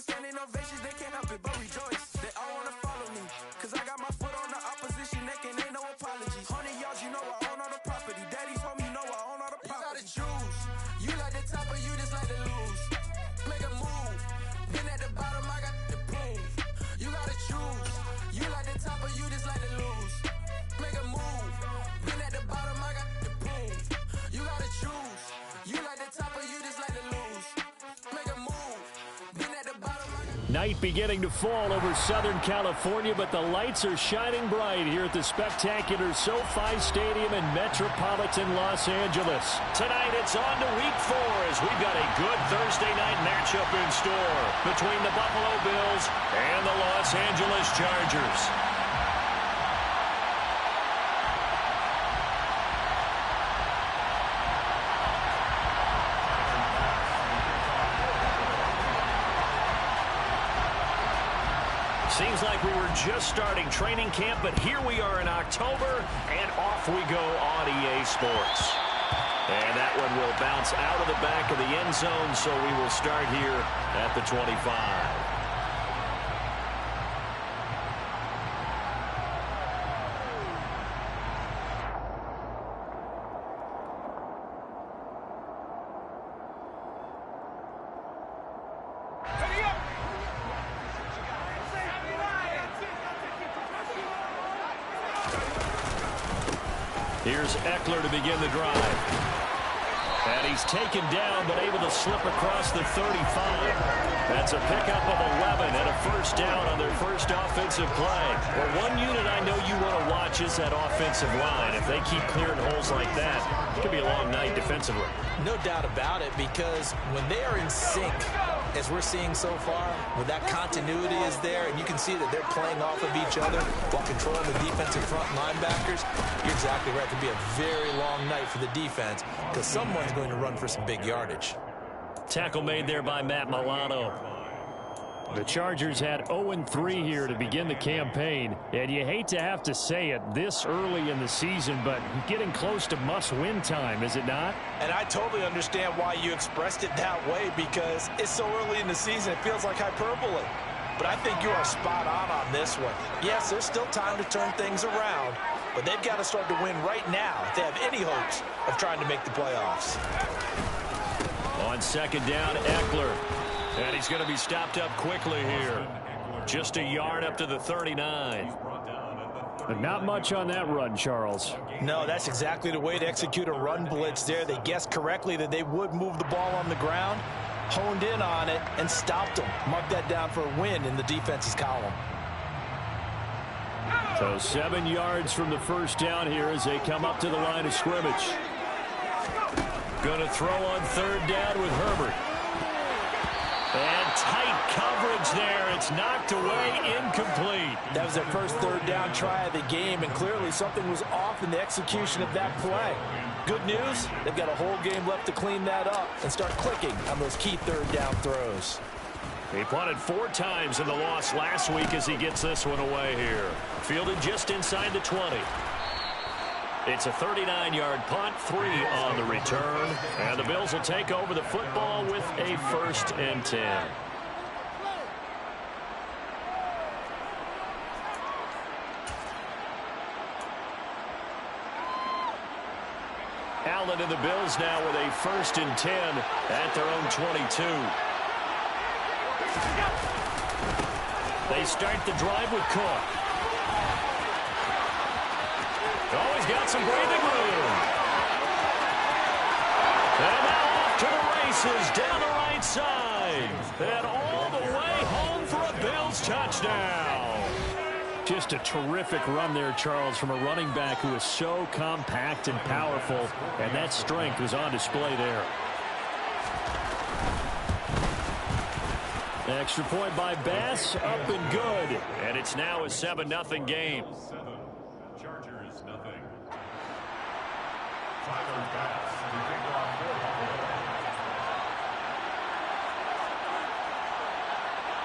standing ovations, they can't help it but rejoice. They all wanna follow me, cause I got my foot on the opposition neck and ain't no apologies. 100 yards, you know I own all the property. Daddy's home, you know I own all the property. You gotta choose. You like the top or you just like to lose. Make a move. Been at the bottom, I got the prove. You gotta choose. You like the top or you just like to lose. Make a move. Been at the bottom, I got the prove. You gotta choose. You like the top or you just like to lose. Make a move. Been at the bottom, I got... Night beginning to fall over Southern California, but the lights are shining bright here at the spectacular SoFi Stadium in metropolitan Los Angeles. Tonight it's on to week 4 as we've got a good Thursday night matchup in store between the Buffalo Bills and the Los Angeles Chargers. Seems like we were just starting training camp, but here we are in October, and off we go on EA Sports. And that one will bounce out of the back of the end zone, so we will start here at the 25. Here's Eckler to begin the drive. And he's taken down, but able to slip across the 35. That's a pickup of 11 and a first down on their first offensive play. Well, one unit I know you want to watch is that offensive line. If they keep clearing holes like that, it could be a long night defensively. No doubt about it, because when they are in sync, as we're seeing so far, when that continuity is there, and you can see that they're playing off of each other while controlling the defensive front linebackers, you're exactly right. It could be a very long night for the defense because someone's going to run for some big yardage. Tackle made there by Matt Milano. The Chargers had 0-3 here to begin the campaign, and you hate to have to say it this early in the season, but getting close to must-win time, is it not? And I totally understand why you expressed it that way, because it's so early in the season, it feels like hyperbole. But I think you are spot on this one. Yes, there's still time to turn things around, but they've got to start to win right now if they have any hopes of trying to make the playoffs. On second down, Eckler. And he's going to be stopped up quickly here. Just a yard up to the 39. But not much on that run, Charles. No, that's exactly the way to execute a run blitz there. They guessed correctly that they would move the ball on the ground, honed in on it, and stopped them. Mark that down for a win in the defense's column. So 7 yards from the first down here as they come up to the line of scrimmage. Going to throw on third down with Herbert. And tight coverage there. It's knocked away, incomplete. That was their first third down try of the game, and clearly something was off in the execution of that play. Good news, they've got a whole game left to clean that up and start clicking on those key third down throws. He punted 4 times in the loss last week as he gets this one away here. Fielded just inside the 20. It's a 39-yard punt, 3 on the return. And the Bills will take over the football with a 1st and 10. Allen and the Bills now with a 1st and 10 at their own 22. They start the drive with Cook. Oh, he's got some breathing room. And now off to the races down the right side. And all the way home for a Bills touchdown. Just a terrific run there, Charles, from a running back who is so compact and powerful. And that strength was on display there. Extra point by Bass, up and good. And it's now a 7-0 game. Chargers, nothing.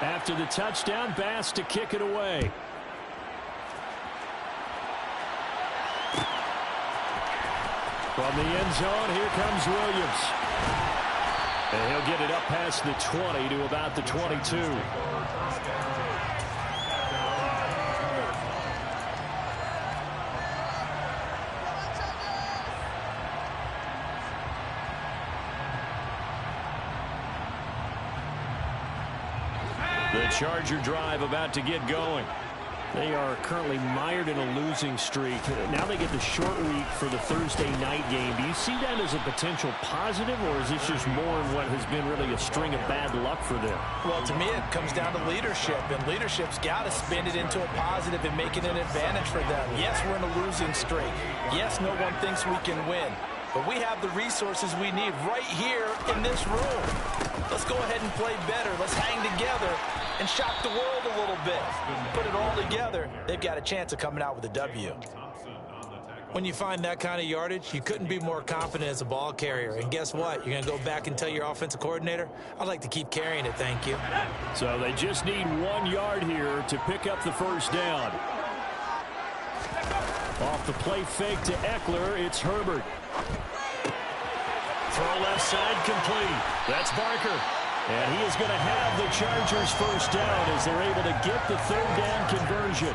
After the touchdown, Bass to kick it away. From the end zone, here comes Williams. And he'll get it up past the 20 to about the 22. The Charger drive about to get going. They are currently mired in a losing streak. Now they get the short week for the Thursday night game. Do you see that as a potential positive, or is this just more in what has been really a string of bad luck for them? Well, to me, it comes down to leadership, and leadership's got to spin it into a positive and make it an advantage for them. Yes, we're in a losing streak. Yes, no one thinks we can win. But we have the resources we need right here in this room. Let's go ahead and play better. Let's hang together and shock the world a little bit. Put it all together, they've got a chance of coming out with a W. When you find that kind of yardage, you couldn't be more confident as a ball carrier. And guess what? You're going to go back and tell your offensive coordinator, I'd like to keep carrying it, thank you. So they just need 1 yard here to pick up the first down. Off the play fake to Eckler, it's Herbert. Throw left side complete. That's Barker. And he is going to have the Chargers first down as they're able to get the third down conversion.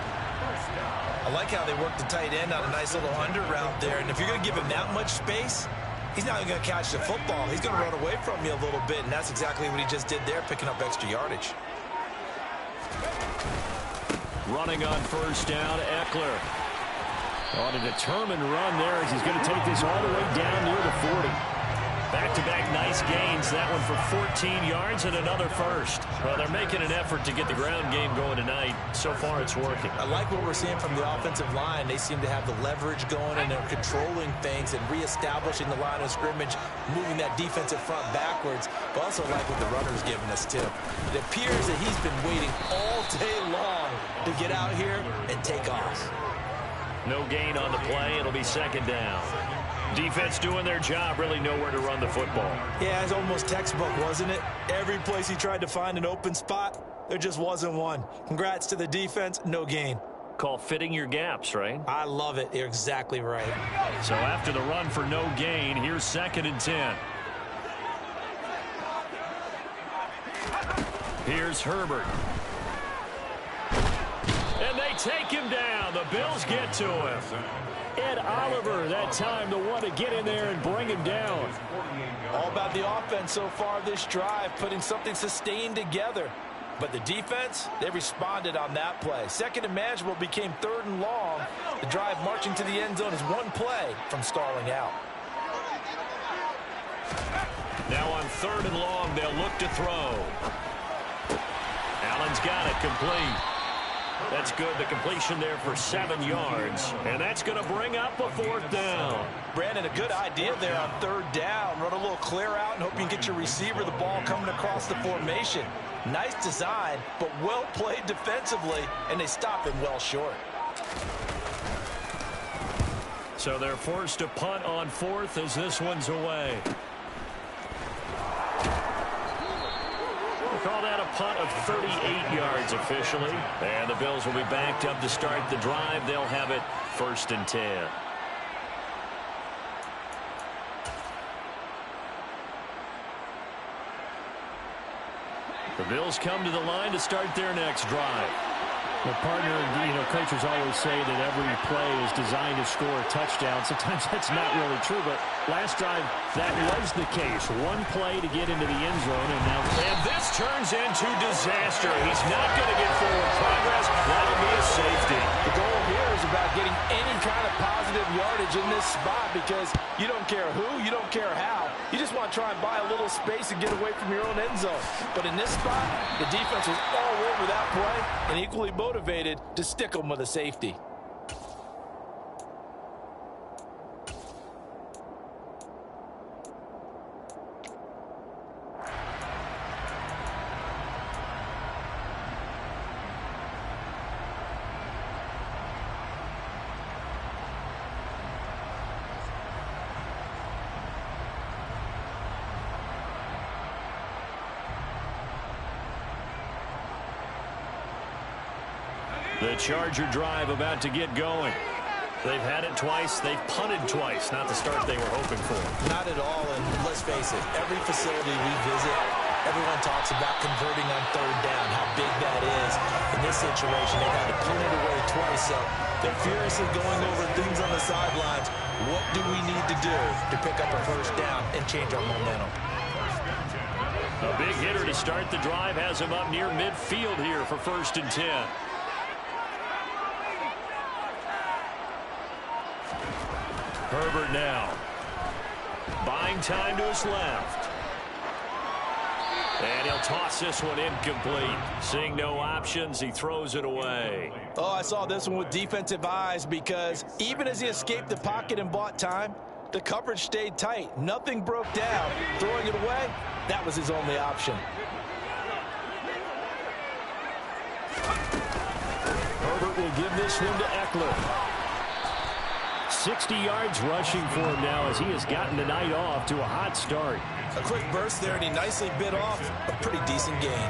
I like how they work the tight end on a nice little under route there. And if you're going to give him that much space, he's not going to catch the football. He's going to run away from you a little bit, and that's exactly what he just did there, picking up extra yardage. Running on first down, Eckler. On a determined run there as he's going to take this all the way down near the 40. Back-to-back nice gains. That one for 14 yards and another first. Well, they're making an effort to get the ground game going tonight. So far, it's working. I like what we're seeing from the offensive line. They seem to have the leverage going, and they're controlling things and reestablishing the line of scrimmage, moving that defensive front backwards. But also like what the runner's giving us, too. It appears that he's been waiting all day long to get out here and take off. No gain on the play. It'll be second down. Defense doing their job, really nowhere to run the football. Yeah, it's almost textbook, wasn't it? Every place he tried to find an open spot, there just wasn't one. Congrats to the defense, no gain. Call fitting your gaps, right? I love it. You're exactly right. So after the run for no gain, here's 2nd and 10. Here's Herbert. And they take him down. The Bills get to him. Ed Oliver, that time, the one to get in there and bring him down. All about the offense so far this drive, putting something sustained together. But the defense, they responded on that play. Second and manageable became 3rd and long. The drive marching to the end zone is one play from stalling out. Now on 3rd and long, they'll look to throw. Allen's got it complete. That's good. The completion there for 7 yards. And that's going to bring up a 4th down. Brandon, a good idea there on 3rd down. Run a little clear out and hope you can get your receiver the ball coming across the formation. Nice design, but well played defensively, and they stop him well short. So they're forced to punt on 4th as this one's away. Call that a punt of 38 yards officially. And the Bills will be backed up to start the drive. They'll have it 1st and 10. The Bills come to the line to start their next drive. Well, partner, coaches always say that every play is designed to score a touchdown. Sometimes that's not really true, but last drive, that was the case. One play to get into the end zone, and this turns into disaster. He's not going to get forward progress. That'll be a safety. The goal here is about getting any kind of positive yardage in this spot because you don't care who, you don't care how. You just want to try and buy a little space and get away from your own end zone. But in this spot, the defense was all over that play and equally motivated to stick them with a safety. The Charger drive about to get going. They've had it twice. They've punted twice. Not the start they were hoping for. Not at all, and let's face it, every facility we visit, everyone talks about converting on third down, how big that is. In this situation, they've had to punt it away twice, so they're furiously going over things on the sidelines. What do we need to do to pick up a first down and change our momentum? A big hitter to start the drive has him up near midfield here for 1st and 10. Herbert now. Buying time to his left. And he'll toss this one incomplete. Seeing no options, he throws it away. Oh, I saw this one with defensive eyes because even as he escaped the pocket and bought time, the coverage stayed tight. Nothing broke down. Throwing it away, that was his only option. Herbert will give this one to Eckler. 60 yards rushing for him now as he has gotten the night off to a hot start. A quick burst there, and he nicely bit off a pretty decent gain.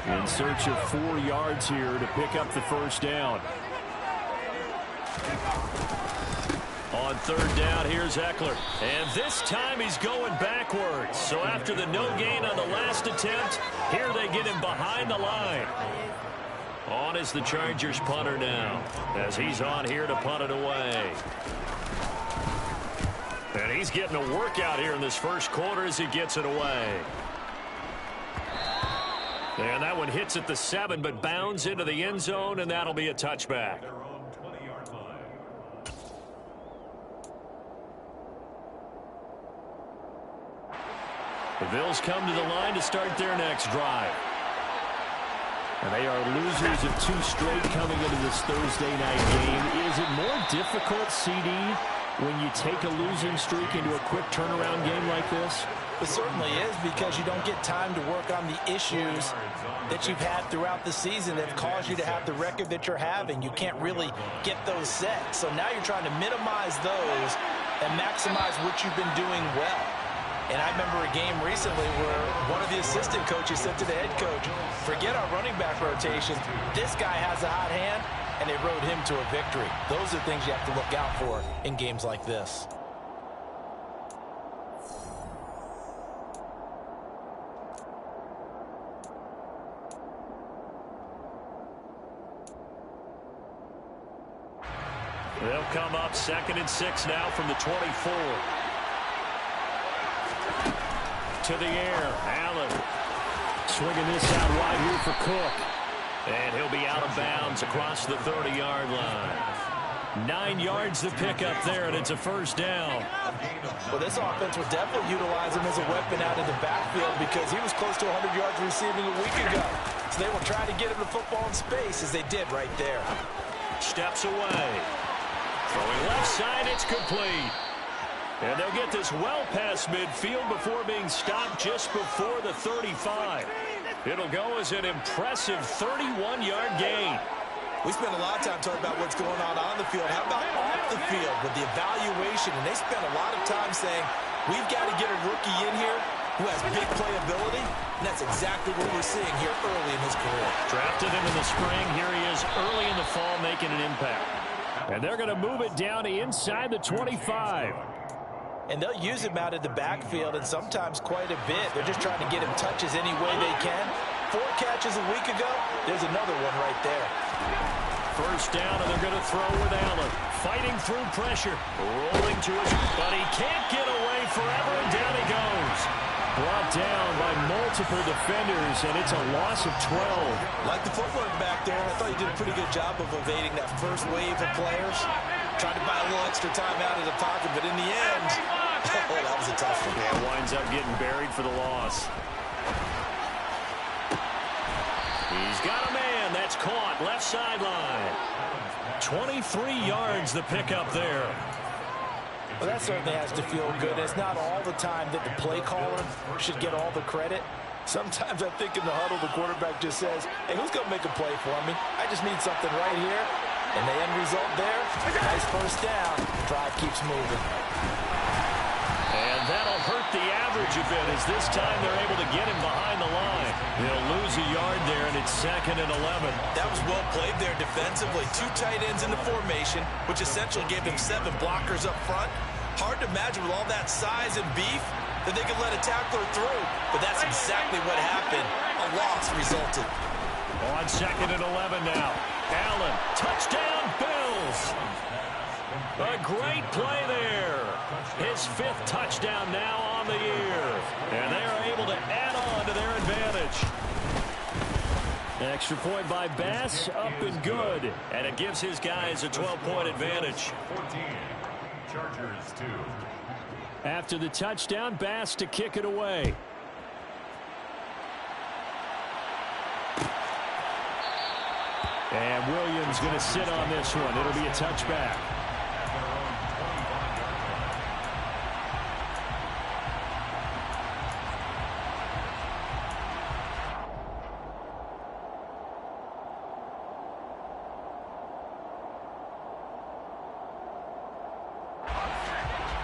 In search of 4 yards here to pick up the first down. On third down, here's Eckler. And this time he's going backwards. So after the no gain on the last attempt, here they get him behind the line. On is the Chargers punter now, as he's on here to punt it away. And he's getting a workout here in this first quarter as he gets it away. And that one hits at the 7, but bounds into the end zone, and that'll be a touchback. The Bills come to the line to start their next drive. And they are losers of 2 straight coming into this Thursday night game. Is it more difficult, CD, when you take a losing streak into a quick turnaround game like this? It certainly is, because you don't get time to work on the issues that you've had throughout the season that have caused you to have the record that you're having. You can't really get those set. So now you're trying to minimize those and maximize what you've been doing well. And I remember a game recently where one of the assistant coaches said to the head coach, forget our running back rotation. This guy has a hot hand, and they rode him to a victory. Those are things you have to look out for in games like this. They'll come up 2nd and 6 now from the 24. To the air, Allen swinging this out wide here for Cook. And he'll be out of bounds across the 30-yard line. 9 yards to pick up there, and it's a first down. Well, this offense will definitely utilize him as a weapon out of the backfield because he was close to 100 yards receiving a week ago. So they will try to get him the football in space, as they did right there. Steps away. Throwing left side, it's complete. And they'll get this well past midfield before being stopped just before the 35. It'll go as an impressive 31-yard gain. We spend a lot of time talking about what's going on the field. How about off the field with the evaluation? And they spend a lot of time saying, we've got to get a rookie in here who has big playability. And that's exactly what we're seeing here early in his career. Drafted him in the spring. Here he is early in the fall making an impact. And they're going to move it down to inside the 25. And they'll use him out of the backfield, and sometimes quite a bit. They're just trying to get him touches any way they can. 4 catches a week ago. There's another one right there. First down, and they're going to throw with Allen. Fighting through pressure. Rolling to his, but he can't get away forever, and down he goes. Brought down by multiple defenders, and it's a loss of 12. Like the footwork back there, I thought he did a pretty good job of evading that first wave of players. Tried to buy a little extra time out of the pocket, but in the end, oh, that was a tough one. Yeah, winds up getting buried for the loss. He's got a man. That's caught. Left sideline. 23 yards the pickup there. Well, that certainly has to feel good. It's not all the time that the play caller should get all the credit. Sometimes I think in the huddle, the quarterback just says, hey, who's going to make a play for me? I just need something right here. And the end result there, nice first down. Drive keeps moving. And that'll hurt the average a bit, as this time they're able to get him behind the line. They'll lose a yard there, and it's 2nd and 11. That was well played there defensively. 2 tight ends in the formation, which essentially gave them 7 blockers up front. Hard to imagine with all that size and beef that they could let a tackler through, but that's exactly what happened. A loss resulted. On 2nd and 11 now. Allen, touchdown, Bills. A great play there. His 5th touchdown now on the year. And they are able to add on to their advantage. Extra point by Bass, up and good. And it gives his guys a 12-point advantage. 14. Chargers 2. After the touchdown, Bass to kick it away. And Williams going to sit on this one. It'll be a touchback.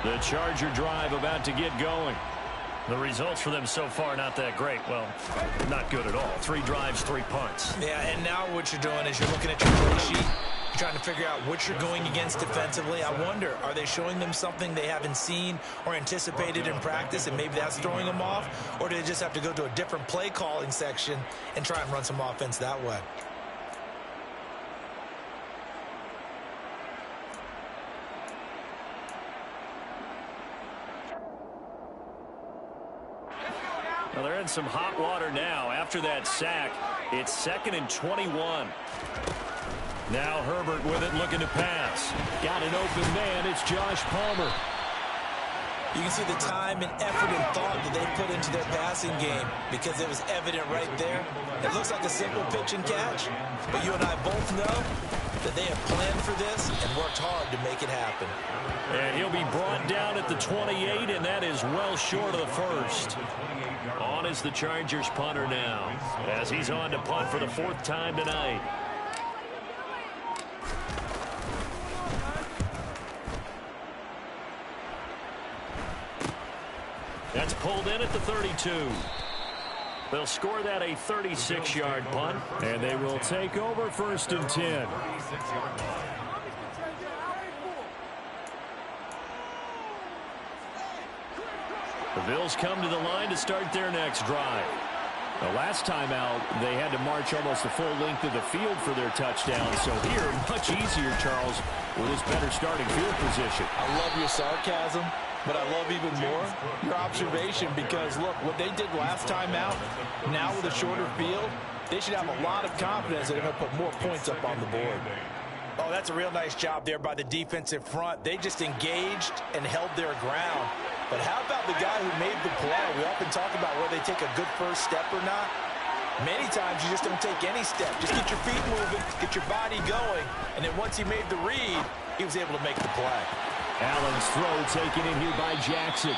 The Charger drive about to get going. The results for them so far not that great. Well, not good at all. 3 drives, 3 punts. Yeah, and now what you're doing is you're looking at your play sheet. You're trying to figure out what you're going against defensively. I wonder, are they showing them something they haven't seen or anticipated in practice, and maybe that's throwing them off? Or do they just have to go to a different play calling section and try and run some offense that way? Well, they're in some hot water now. After that sack, it's 2nd and 21. Now Herbert with it, looking to pass. Got an open man. It's Josh Palmer. You can see the time and effort and thought that they put into their passing game, because it was evident right there. It looks like a simple pitch and catch, but you and I both know that they have planned for this and worked hard to make it happen. And he'll be brought down at the 28, and that is well short of the first. On is the Chargers punter now, as he's on to punt for the 4th time tonight. That's pulled in at the 32. They'll score that a 36-yard punt, and they will take over 1st and 10. The Bills come to the line to start their next drive. The last time out, they had to march almost the full length of the field for their touchdown. So here, much easier, Charles, with his better starting field position. I love your sarcasm, but I love even more your observation, because, look, what they did last time out, now with a shorter field, they should have a lot of confidence that they're going to put more points up on the board. Oh, that's a real nice job there by the defensive front. They just engaged and held their ground. But how about the guy who made the play? We often talk about whether they take a good first step or not. Many times you just don't take any step. Just get your feet moving, get your body going, and then once he made the read, he was able to make the play. Allen's throw taken in here by Jackson.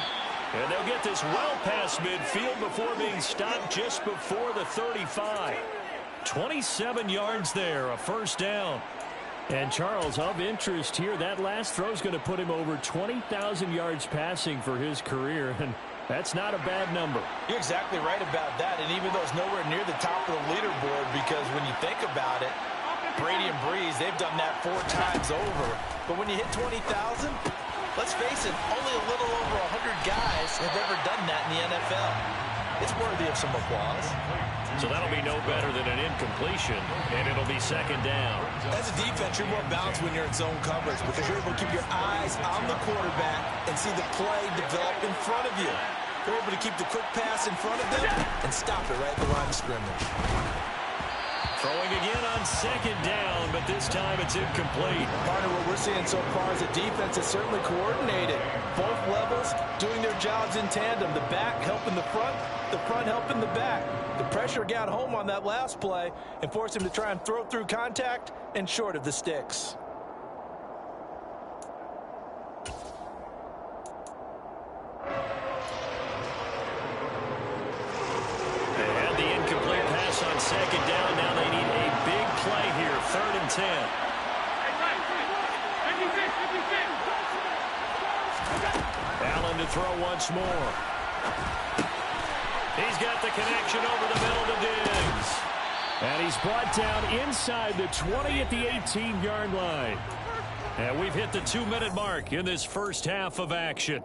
And they'll get this well past midfield before being stopped just before the 35. 27 yards there, a 1st down. And Charles, of interest here, that last throw is going to put him over 20,000 yards passing for his career, and that's not a bad number. You're exactly right about that, and even though it's nowhere near the top of the leaderboard, because when you think about it, Brady and Breeze, they've done that 4 times over. But when you hit 20,000, let's face it, only a little over 100 guys have ever done that in the NFL. It's worthy of some applause. So that'll be no better than an incompletion, and it'll be 2nd down. As a defense, you're more balanced when you're in zone coverage, because you're able to keep your eyes on the quarterback and see the play develop in front of you. You're able to keep the quick pass in front of them and stop it right at the line of scrimmage. Throwing again on 2nd down, but this time it's incomplete. Partner, what we're seeing so far is the defense is certainly coordinated. Both levels doing their jobs in tandem. The back helping the front helping the back. The pressure got home on that last play and forced him to try and throw through contact and short of the sticks. They had the incomplete pass on 2nd down. Now they need a big play here, 3rd and 10. Allen to throw once more. He's got the connection over the middle to Diggs. And he's brought down inside the 20 at the 18-yard line. And we've hit the 2-minute mark in this first half of action.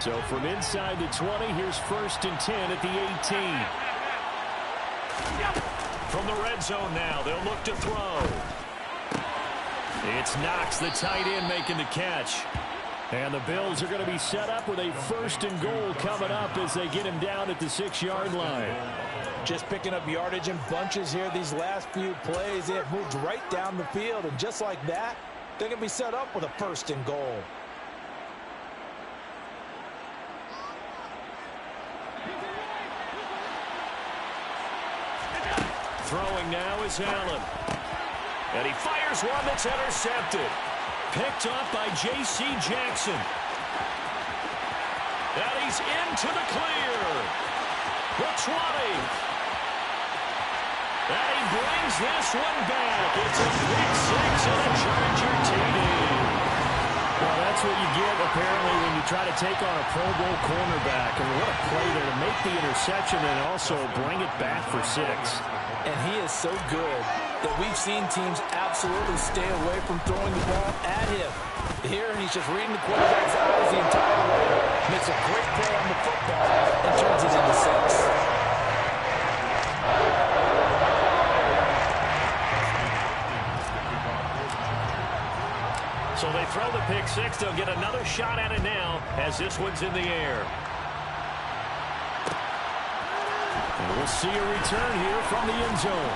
So from inside the 20, here's 1st and 10 at the 18. From the red zone now, they'll look to throw. It's Knox, the tight end, making the catch. And the Bills are going to be set up with a 1st and goal coming up as they get him down at the 6-yard line. Just picking up yardage in bunches here these last few plays. They have moved right down the field, and just like that, they're going to be set up with a 1st and goal. Throwing now is Allen. And he fires one that's intercepted. Picked up by J.C. Jackson. And he's into the clear. The 20. And he brings this one back. It's a pick six and a Charger TD. Well, that's what you get, apparently, when you try to take on a Pro Bowl cornerback. And what a play there to make the interception and also bring it back for 6. And he is so good that we've seen teams absolutely stay away from throwing the ball at him. Here, he's just reading the quarterback's eyes the entire way. Makes a great play on the football and turns it into 6. So they throw the pick six. They'll get another shot at it now as this one's in the air. And we'll see a return here from the end zone.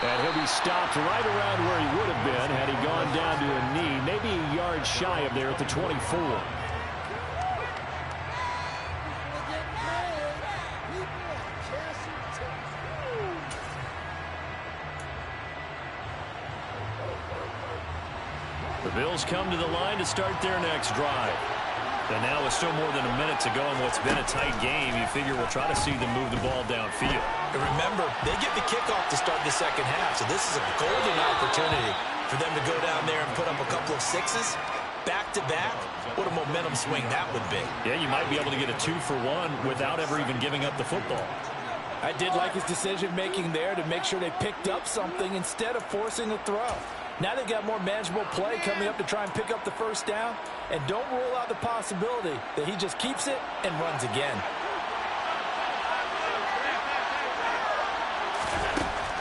And he'll be stopped right around where he would have been had he gone down to a knee, maybe a yard shy of there at the 24. The Bills come to the line to start their next drive. And now with still more than a minute to go in what's been a tight game, you figure we'll try to see them move the ball downfield. And remember, they get the kickoff to start the second half, so this is a golden opportunity for them to go down there and put up a couple of 6s back-to-back. What a momentum swing that would be. Yeah, you might be able to get a 2-for-1 without ever even giving up the football. I did like his decision-making there to make sure they picked up something instead of forcing the throw. Now they've got more manageable play coming up to try and pick up the first down. And don't rule out the possibility that he just keeps it and runs again.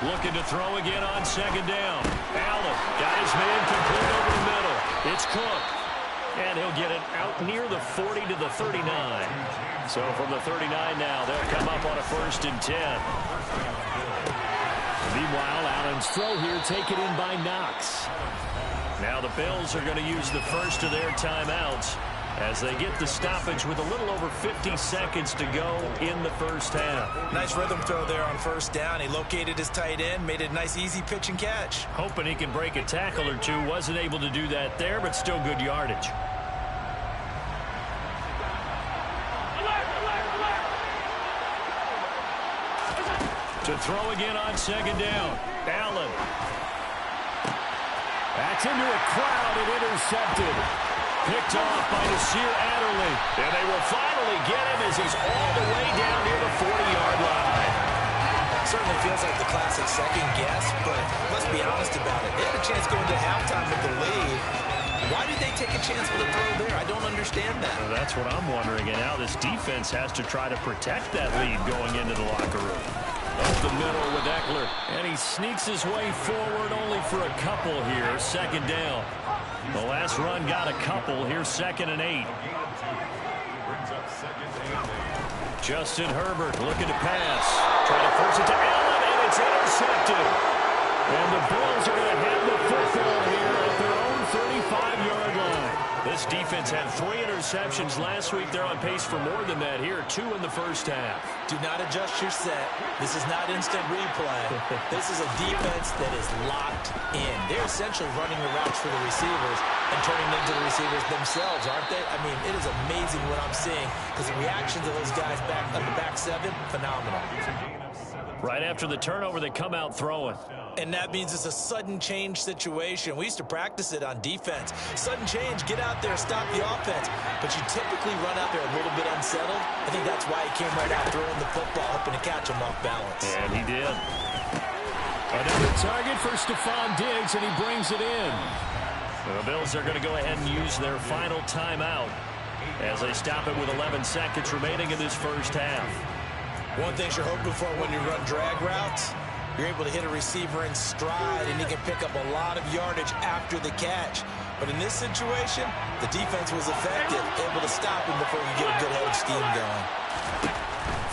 Looking to throw again on second down. Allen got his man complete over the middle. It's Cook. And he'll get it out near the 40 to the 39. So from the 39 now, they'll come up on a 1st and 10. Meanwhile, Allen's throw here taken in by Knox. Now the Bills are going to use the first of their timeouts as they get the stoppage with a little over 50 seconds to go in the first half. Nice rhythm throw there on 1st down. He located his tight end, made it a nice easy pitch and catch. Hoping he can break a tackle or two. Wasn't able to do that there, but still good yardage. To throw again on second down. Allen. Backs into a crowd and intercepted. Picked off by Nasir Adderley. And they will finally get him as he's all the way down near the 40-yard line. Certainly feels like the classic second guess, but let's be honest about it. They had a chance going to halftime with the lead. Why did they take a chance with a throw there? I don't understand that. Well, that's what I'm wondering. And now this defense has to try to protect that lead going into the locker room. Up the middle with Eckler. And he sneaks his way forward only for a couple here. Second down. The last run got a couple. Here's 2nd and 8. Justin Herbert looking to pass. Trying to force it to Allen, and it's intercepted. And the Bills are going to have the football here at their own 35-yard line. This defense had 3 interceptions last week. They're on pace for more than that here. 2 in the first half. Do not adjust your set. This is not instant replay. This is a defense that is locked in. They're essentially running the routes for the receivers and turning them to the receivers themselves, aren't they? I mean, it is amazing what I'm seeing because the reactions of those guys back on the back 7, phenomenal. Right after the turnover, they come out throwing. And that means it's a sudden change situation. We used to practice it on defense. Sudden change, get out there, stop the offense. But you typically run out there a little bit unsettled. I think that's why he came right out throwing the football, hoping to catch him off balance. And he did. Another target for Stephon Diggs, and he brings it in. The Bills are going to go ahead and use their final timeout as they stop it with 11 seconds remaining in this first half. One thing you're hoping for when you run drag routes, you're able to hit a receiver in stride, and he can pick up a lot of yardage after the catch. But in this situation, the defense was effective, able to stop him before he could get a good head scheme going.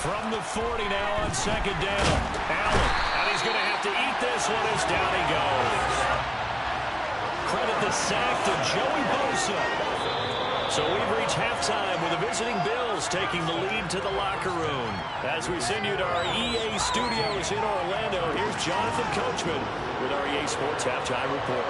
From the 40 now on second down. Allen, and he's going to have to eat this one as down he goes. Credit the sack to Joey Bosa. So we've reached halftime with the visiting Bills taking the lead to the locker room. As we send you to our EA studios in Orlando, here's Jonathan Coachman with our EA Sports Halftime Report.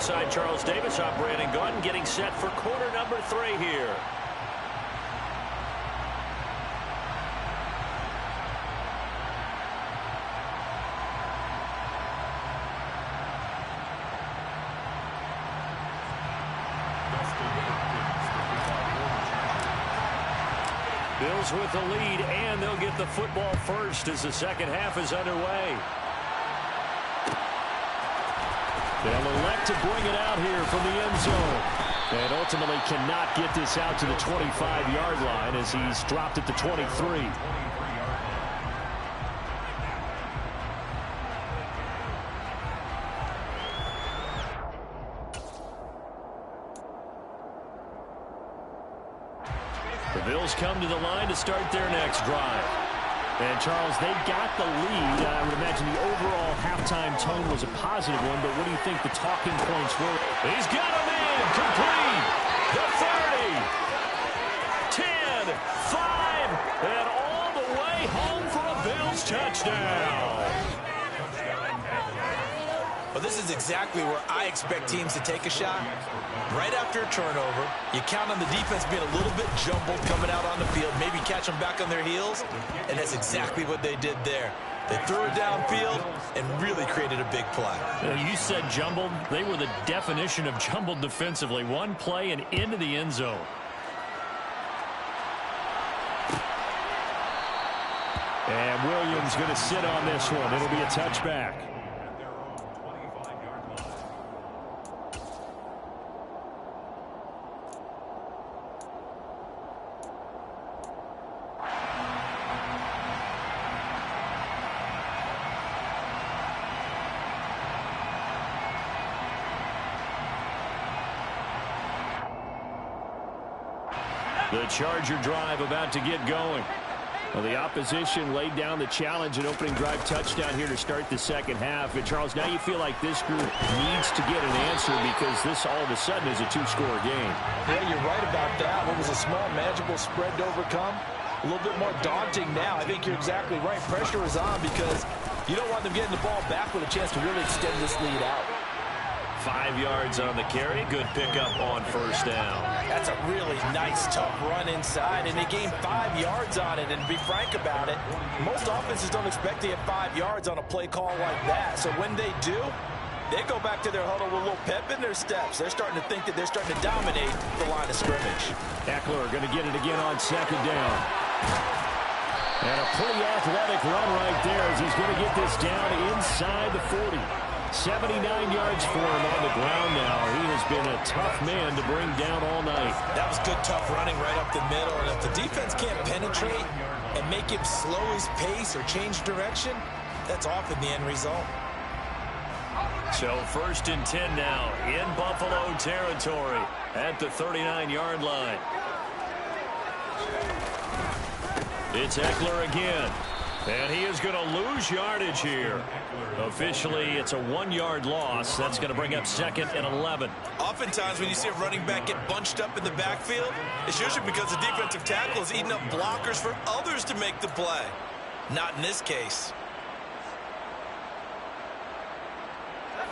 Alongside Charles Davis, I'm Brandon Gunn, getting set for quarter number 3 here. Bills with the lead, and they'll get the football first as the second half is underway. They'll elect to bring it out here from the end zone. And ultimately cannot get this out to the 25-yard line as he's dropped at the 23. The Bills come to the line to start their next drive. And, Charles, they got the lead. I would imagine the overall halftime tone was a positive one, but what do you think the talking points were? He's got him in, complete, the 30, 10, 5, and all the way home for a Bills touchdown. Well, this is exactly where I expect teams to take a shot. Right after a turnover, you count on the defense being a little bit jumbled coming out on the field, maybe catch them back on their heels, and that's exactly what they did there. They threw it downfield and really created a big play. You said jumbled. They were the definition of jumbled defensively. One play and into the end zone. And Williams going to sit on this one. It'll be a touchback. The Charger drive about to get going. Well, the opposition laid down the challenge and opening drive touchdown here to start the second half. And, Charles, now you feel like this group needs to get an answer because this all of a sudden is a 2-score game. Yeah, you're right about that. What was a small, manageable spread to overcome? A little bit more daunting now. I think you're exactly right. Pressure is on because you don't want them getting the ball back with a chance to really extend this lead out. 5 yards on the carry. Good pickup on first down. That's a really nice, tough run inside, and they gained 5 yards on it. And to be frank about it, most offenses don't expect to get 5 yards on a play call like that. So when they do, they go back to their huddle with a little pep in their steps. They're starting to think that they're starting to dominate the line of scrimmage. Eckler going to get it again on second down. And a pretty athletic run right there as he's going to get this down inside the 40. 79 yards for him on the ground now. He has been a tough man to bring down all night. That was good, tough running right up the middle. And if the defense can't penetrate and make him slow his pace or change direction, that's often the end result. So 1st and 10 now in Buffalo territory at the 39-yard line. It's Eckler again. And he is going to lose yardage here. Officially, it's a 1-yard loss. That's going to bring up 2nd and 11. Oftentimes, when you see a running back get bunched up in the backfield, it's usually because the defensive tackle is eating up blockers for others to make the play. Not in this case.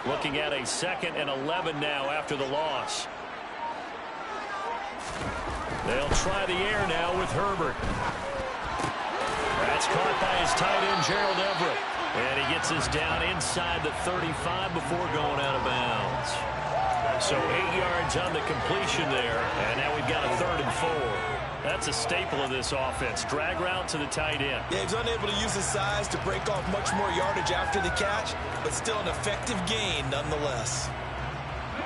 Looking at a 2nd and 11 now after the loss. They'll try the air now with Herbert. That's caught by his tight end, Gerald Everett. And he gets us down inside the 35 before going out of bounds. So 8 yards on the completion there. And now we've got a 3rd and 4. That's a staple of this offense. Drag route to the tight end. Yeah, he's unable to use his size to break off much more yardage after the catch, but still an effective gain nonetheless.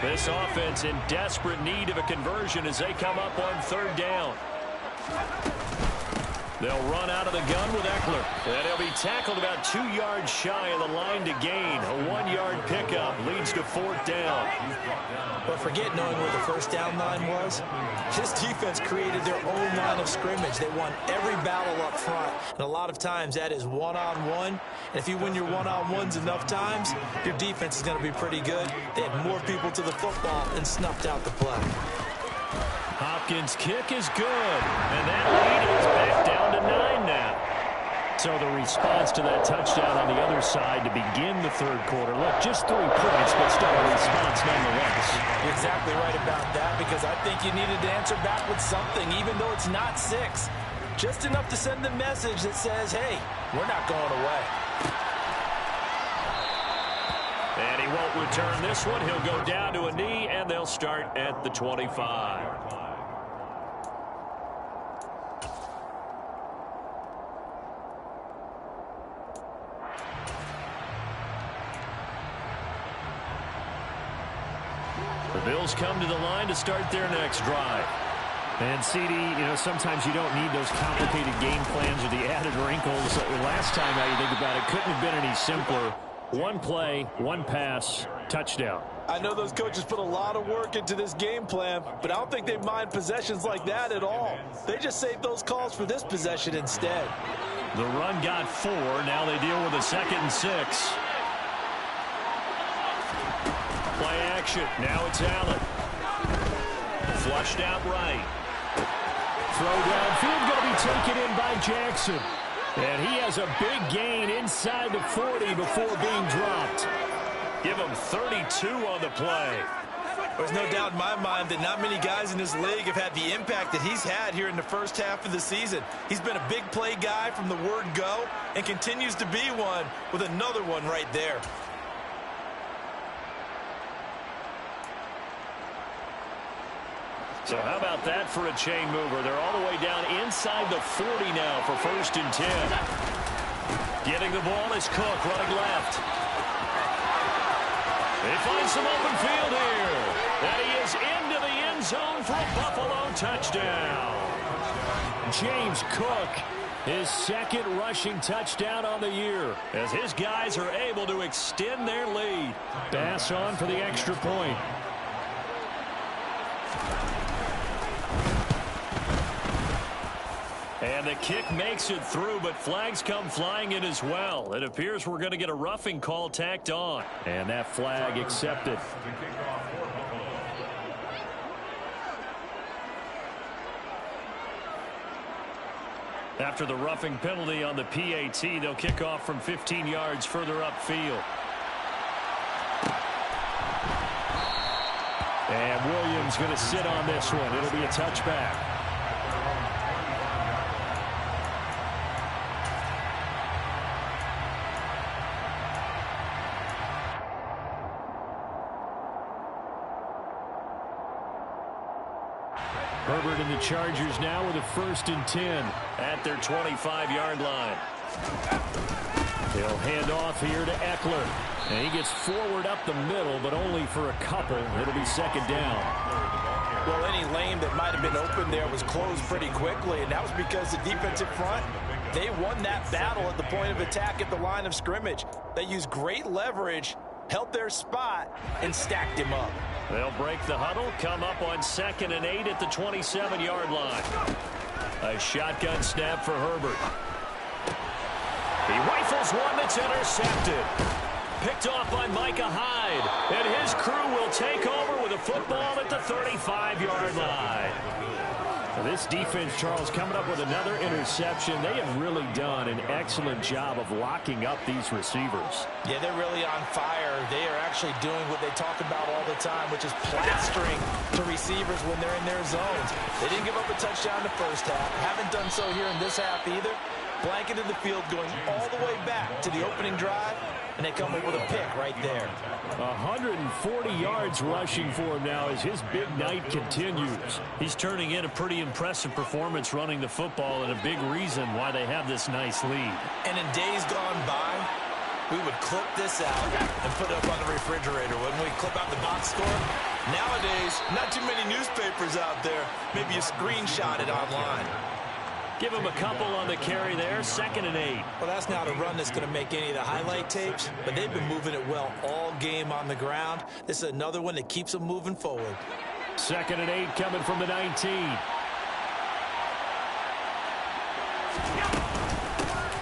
This offense in desperate need of a conversion as they come up on 3rd down. They'll run out of the gun with Eckler. And he'll be tackled about 2 yards shy of the line to gain. A 1-yard pickup leads to 4th down. But forget knowing where the 1st down line was. This defense created their own line of scrimmage. They won every battle up front. And a lot of times that is one-on-one. And if you win your one-on-ones enough times, your defense is going to be pretty good. They had more people to the football and snuffed out the play. Hopkins' kick is good. And that lead is back down to 9 now. So the response to that touchdown on the other side to begin the 3rd quarter. Look, just 3 points, but still a response nonetheless. You're exactly right about that, because I think you needed to answer back with something, even though it's not 6. Just enough to send the message that says, hey, we're not going away. And he won't return this one. He'll go down to a knee, and they'll start at the 25. The Bills come to the line to start their next drive. And, CD, sometimes you don't need those complicated game plans or the added wrinkles. Last time, now you think about it, couldn't have been any simpler. 1 play, 1 pass, touchdown. I know those coaches put a lot of work into this game plan, but I don't think they mind possessions like that at all. They just save those calls for this possession instead. The run got 4. Now they deal with a 2nd and 6. Play action. Now it's Allen. Flushed out right. Throw downfield going to be taken in by Jackson. And he has a big gain inside the 40 before being dropped. Give him 32 on the play. There's no doubt in my mind that not many guys in this league have had the impact that he's had here in the 1st half of the season. He's been a big play guy from the word go and continues to be one with another one right there. So how about that for a chain mover? They're all the way down inside the 40 now for 1st and 10. Getting the ball is Cook running left. They find some open field here. And he is into the end zone for a Buffalo touchdown. James Cook, his 2nd rushing touchdown on the year, as his guys are able to extend their lead. Bass on for the extra point. And the kick makes it through, but flags come flying in as well. It appears we're going to get a roughing call tacked on. And that flag accepted. After the roughing penalty on the PAT, they'll kick off from 15 yards further upfield. And Williams going to sit on this one. It'll be a touchback. Herbert and the Chargers now with a 1st and 10 at their 25-yard line. He'll hand off here to Eckler. And he gets forward up the middle, but only for a couple. It'll be second down. Well, any lane that might have been open there was closed pretty quickly, and that was because the defensive front, they won that battle at the point of attack at the line of scrimmage. They used great leverage, held their spot, and stacked him up. They'll break the huddle, come up on 2nd and 8 at the 27-yard line. A shotgun snap for Herbert. He rifles one that's intercepted. Picked off by Micah Hyde. And his crew will take over with a football at the 35-yard line. Now this defense, Charles, coming up with another interception. They have really done an excellent job of locking up these receivers. Yeah, they're really on fire. They are actually doing what they talk about all the time, which is plastering to receivers when they're in their zones. They didn't give up a touchdown in the first half. Haven't done so here in this half either. Blanketed the field going all the way back to the opening drive, and they come up with a pick right there. 140 yards rushing for him now as his big night continues. He's turning in a pretty impressive performance running the football, and a big reason why they have this nice lead. And in days gone by, we would clip this out and put it up on the refrigerator. When we clip out the box score, nowadays, not too many newspapers out there. Maybe you screenshot it online. Give him a couple on the carry there, 2nd and 8. Well, that's not a run that's going to make any of the highlight tapes, but they've been moving it well all game on the ground. This is another one that keeps them moving forward. 2nd and 8 coming from the 19.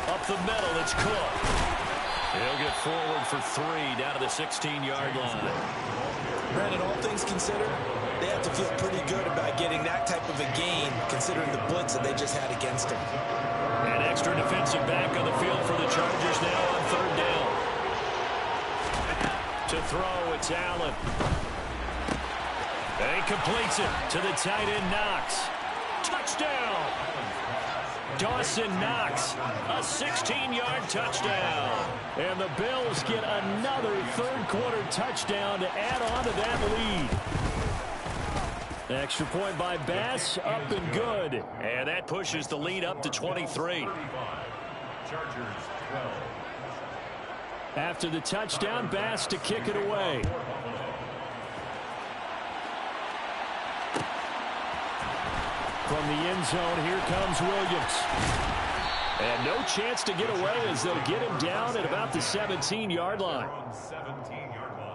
Up the middle, it's Cook. He'll get forward for 3 down to the 16-yard line. Brandon, all things considered, they have to feel pretty good about getting that type of a gain, considering the blitz that they just had against them. An extra defensive back on the field for the Chargers now on 3rd down. To throw, it's Allen. And he completes it to the tight end, Knox. Touchdown! Dawson Knox, a 16-yard touchdown. And the Bills get another 3rd quarter touchdown to add on to that lead. Extra point by Bass, up and good. And that pushes the lead up to 23. Chargers 12. After the touchdown, Bass to kick it away. From the end zone, here comes Williams. And no chance to get away as they'll get him down at about the 17-yard line. 17-yard line.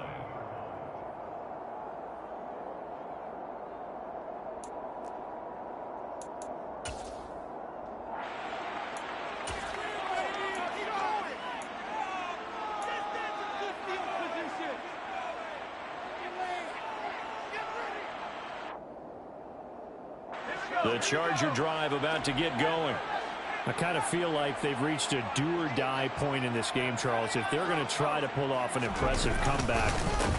The Charger drive about to get going. I kind of feel like they've reached a do-or-die point in this game, Charles. If they're going to try to pull off an impressive comeback,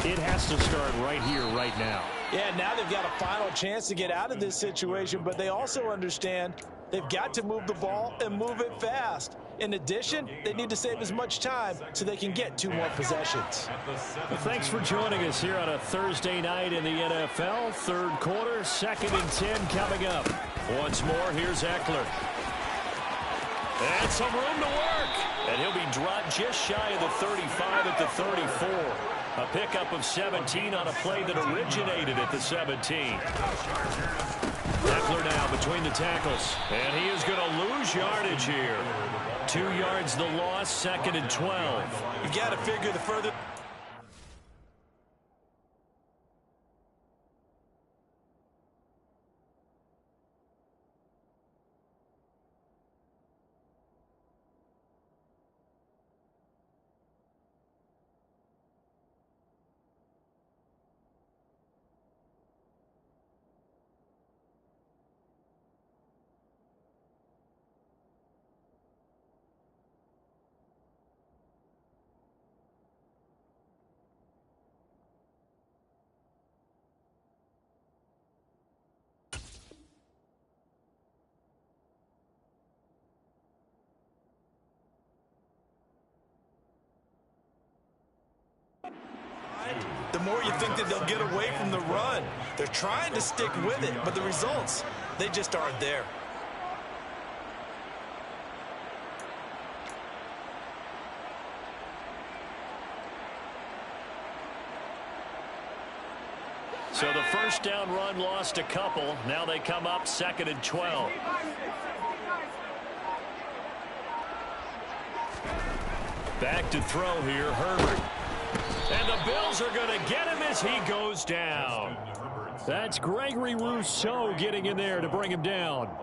it has to start right here, right now. Yeah, now they've got a final chance to get out of this situation, but they also understand they've got to move the ball and move it fast. In addition, they need to save as much time so they can get 2 more possessions. Well, thanks for joining us here on a Thursday night in the NFL. 3rd quarter, 2nd and 10 coming up. Once more, here's Eckler. And some room to work. And he'll be dropped just shy of the 35 at the 34. A pickup of 17 on a play that originated at the 17. Eckler now between the tackles. And he is going to lose yardage here. 2 yards the loss, 2nd and 12. You've got to figure the further... the more you think that they'll get away from the run. They're trying to stick with it, but the results, they just aren't there. So the first down run lost a couple. Now they come up 2nd and 12. Back to throw here, Herbert. And the Bills are going to get him as he goes down. That's Gregory Rousseau getting in there to bring him down.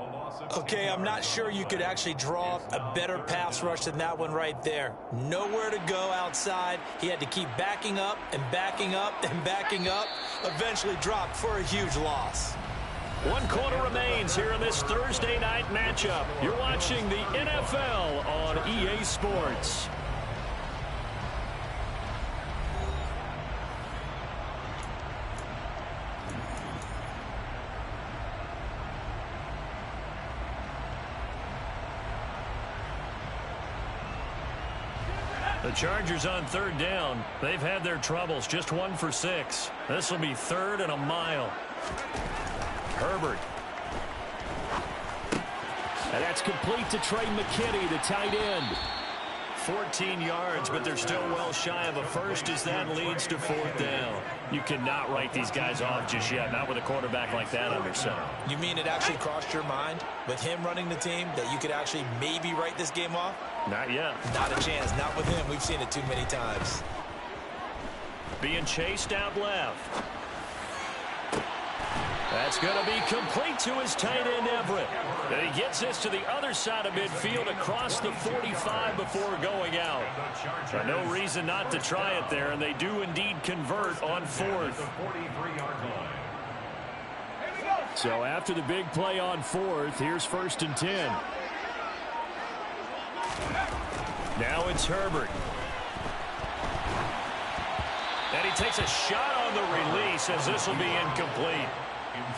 Okay, I'm not sure you could actually draw a better pass rush than that one right there. Nowhere to go outside. He had to keep backing up and backing up and backing up. Eventually dropped for a huge loss. 1 quarter remains here in this Thursday night matchup. You're watching the NFL on EA Sports. The Chargers on 3rd down. They've had their troubles. Just 1 for 6. This will be 3rd and a mile. Herbert. And that's complete to Trey McKinney, the tight end. 14 yards, but they're still well shy of a first as that leads to 4th down. You cannot write these guys off just yet, not with a quarterback like that under center. You mean it actually crossed your mind with him running the team that you could actually maybe write this game off? Not yet. Not a chance. Not with him. We've seen it too many times. Being chased out left. That's going to be complete to his tight end, Everett. And he gets this to the other side of midfield across the 45 before going out. No reason not to try it there, and they do indeed convert on 4th. So after the big play on 4th, here's 1st and 10. Now it's Herbert. And he takes a shot on the release as this will be incomplete.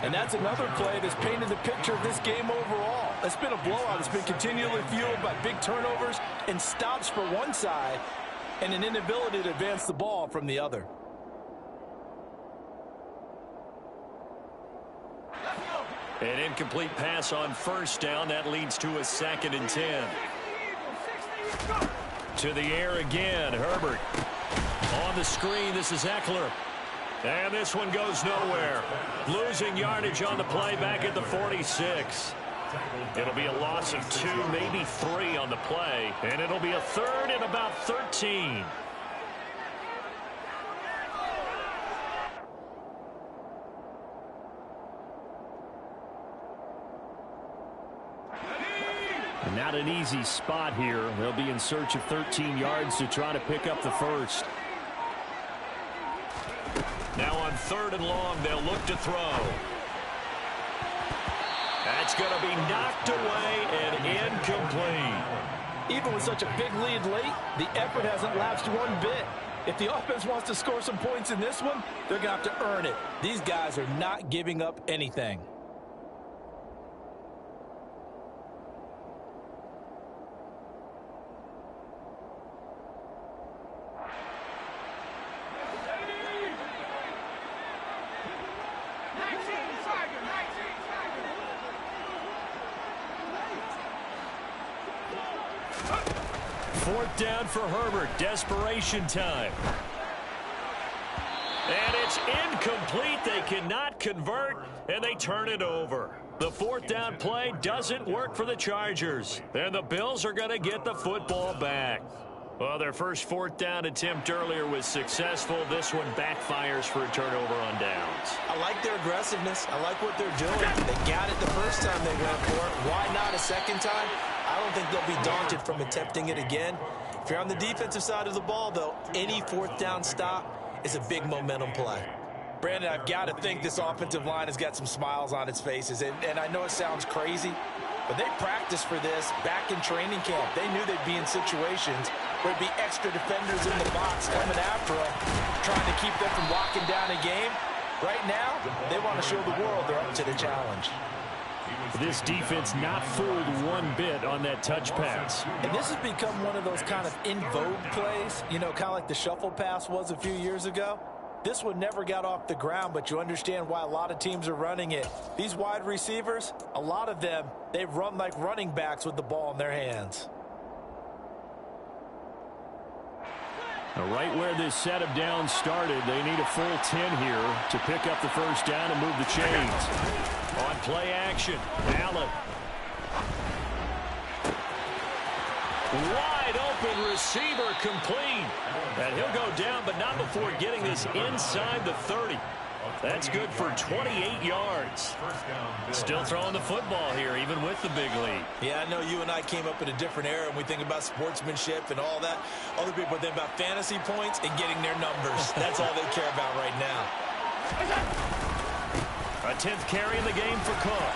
And that's another play that's painted the picture of this game overall. It's been a blowout. It's been continually fueled by big turnovers and stops for one side and an inability to advance the ball from the other. An incomplete pass on 1st down. That leads to a 2nd and 10. To the air again, Herbert. On the screen, this is Eckler. And this one goes nowhere. Losing yardage on the play back at the 46. It'll be a loss of 2, maybe 3 on the play. And it'll be a 3rd and about 13. And not an easy spot here. They'll be in search of 13 yards to try to pick up the first. Now on 3rd and long, they'll look to throw. That's going to be knocked away and incomplete. Even with such a big lead late, the effort hasn't lapsed one bit. If the offense wants to score some points in this one, they're going to have to earn it. These guys are not giving up anything. Fourth down for Herbert. Desperation time. And it's incomplete. They cannot convert, and they turn it over. The 4th down play doesn't work for the Chargers. And the Bills are going to get the football back. Well, their first 4th down attempt earlier was successful. This one backfires for a turnover on downs. I like their aggressiveness. I like what they're doing. They got it the first time they went for it. Why not a second time? I don't think they'll be daunted from attempting it again. If you're on the defensive side of the ball, though, any 4th down stop is a big momentum play. Brandon, I've got to think this offensive line has got some smiles on its faces. And I know it sounds crazy, but they practiced for this back in training camp. They knew they'd be in situations where there'd be extra defenders in the box coming after them, trying to keep them from locking down a game. Right now, they want to show the world they're up to the challenge. This defense not fooled one bit on that touch pass. And this has become one of those kind of in vogue plays, you know, kind of like the shuffle pass was a few years ago. This one never got off the ground, but you understand why a lot of teams are running it. These wide receivers, a lot of them, they run like running backs with the ball in their hands. Right where this set of downs started, they need a full 10 here to pick up the first down and move the chains. On play action, Allen. Wide open receiver complete. And he'll go down, but not before getting this inside the 30. That's good for 28 yards. Still throwing the football here, even with the big lead. Yeah, I know you and I came up in a different era, and we think about sportsmanship and all that. Other people think about fantasy points and getting their numbers. That's all they care about right now. A 10th carry in the game for Cook.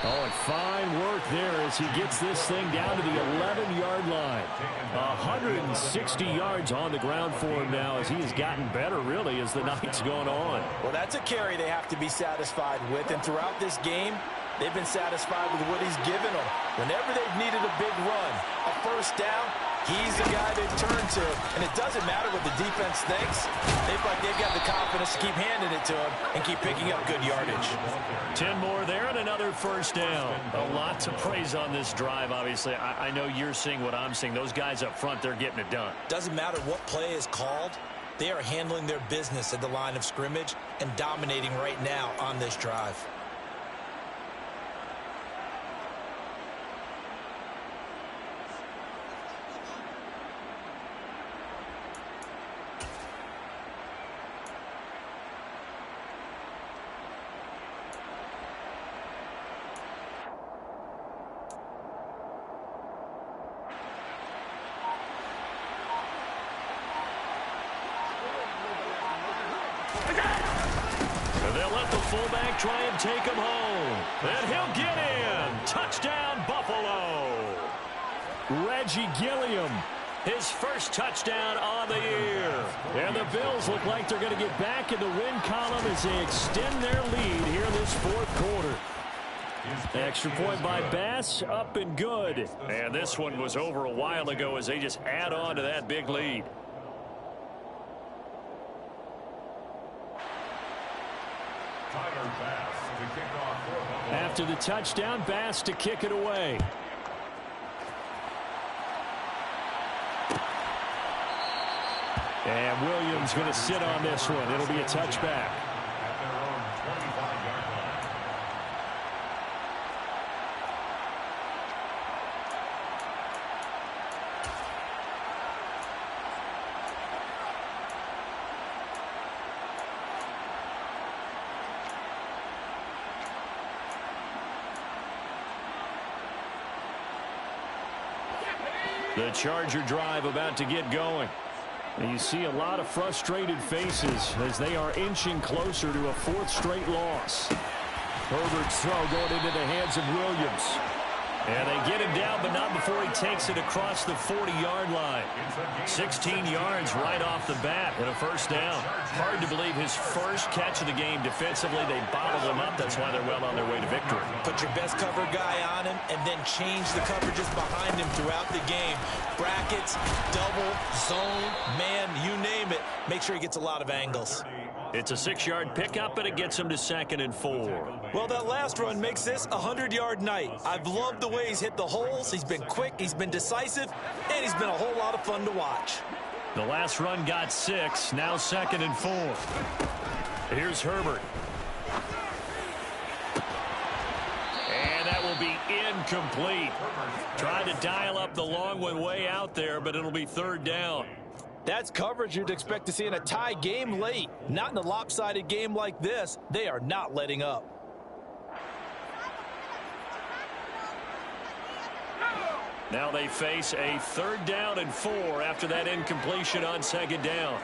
Oh, and fine work there as he gets this thing down to the 11-yard line. 160 yards on the ground for him now as he has gotten better, really, as the night's gone on. Well, that's a carry they have to be satisfied with, and throughout this game, they've been satisfied with what he's given them. Whenever they've needed a big run, a first down, he's the guy they've turned to. And it doesn't matter what the defense thinks. They feel like they've got the confidence to keep handing it to him and keep picking up good yardage. 10 more there and another first down. A lot to praise on this drive, obviously. I know you're seeing what I'm seeing. Those guys up front, they're getting it done. Doesn't matter what play is called. They are handling their business at the line of scrimmage and dominating right now on this drive. Fullback try and take him home. And he'll get in. Touchdown, Buffalo. Reggie Gilliam, his first touchdown on the year. And the Bills look like they're going to get back in the win column as they extend their lead here in this fourth quarter. Extra point by Bass, up and good. And this one was over a while ago as they just add on to that big lead. After the touchdown, Bass to kick it away. And Williams going to sit on this one. It'll be a touchback. The Charger drive about to get going. And you see a lot of frustrated faces as they are inching closer to a fourth straight loss. Herbert's throw going into the hands of Williams. And they get him down, but not before he takes it across the 40-yard line. 16 yards right off the bat and a first down. Hard to believe his first catch of the game defensively. They bottled him up. That's why they're well on their way to victory. Put your best cover guy on him and then change the coverages behind him throughout the game. Brackets, double, zone, man, you name it. Make sure he gets a lot of angles. It's a 6-yard pickup, and it gets him to 2nd and 4. Well, that last run makes this a 100-yard night. I've loved the way he's hit the holes. He's been quick, he's been decisive, and he's been a whole lot of fun to watch. The last run got 6, now 2nd and 4. Here's Herbert. And that will be incomplete. Tried to dial up the long one way out there, but it'll be 3rd down. That's coverage you'd expect to see in a tie game late. Not in a lopsided game like this. They are not letting up. Now they face a 3rd down and 4 after that incompletion on 2nd down.